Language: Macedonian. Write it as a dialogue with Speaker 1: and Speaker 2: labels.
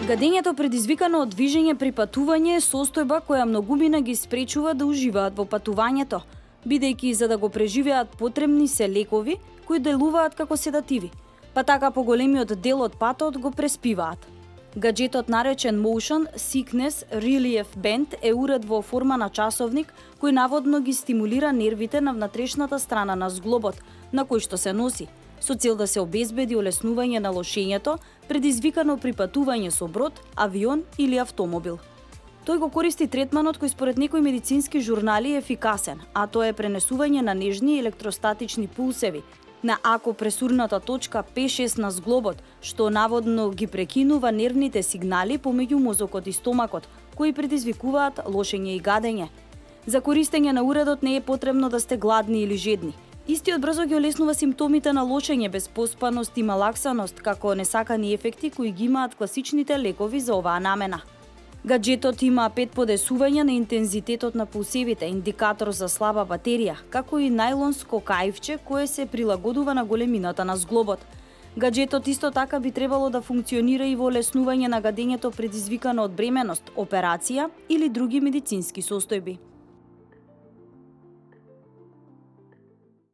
Speaker 1: Гадењето предизвикано од движење при патување е состојба која многумина ги спречува да уживаат во патувањето, бидејќи за да го преживеат потребни се лекови кои делуваат како седативи, па така поголемиот дел од патот го преспиваат. Гаджетот наречен Motion Sickness Relief Band е уред во форма на часовник кој наводно ги стимулира нервите на внатрешната страна на зглобот на кој што се носи, со цел да се обезбеди олеснување на лошењето предизвикано при патување со брод, авион или автомобил. Тој го користи третманот кој според некои медицински журнали е ефикасен, а тоа е пренесување на нежни електростатични пулсеви на акупресурната точка P6 на зглобот, што наводно ги прекинува нервните сигнали помеѓу мозокот и стомакот, кои предизвикуваат лошење и гадење. За користење на уредот не е потребно да сте гладни или жедни. Истиот брзо ги олеснува симптомите на лошење, безпоспаност и малаксаност, како несакани ефекти кои ги имаат класичните лекови за оваа намена. Гаджетот има 5 подесувања на интензитетот на пулсевите, индикатор за слаба батерија, како и најлонско каивче кое се прилагодува на големината на зглобот. Гаджетот исто така би требало да функционира и во олеснување на гадењето предизвикано од бременост, операција или други медицински состојби.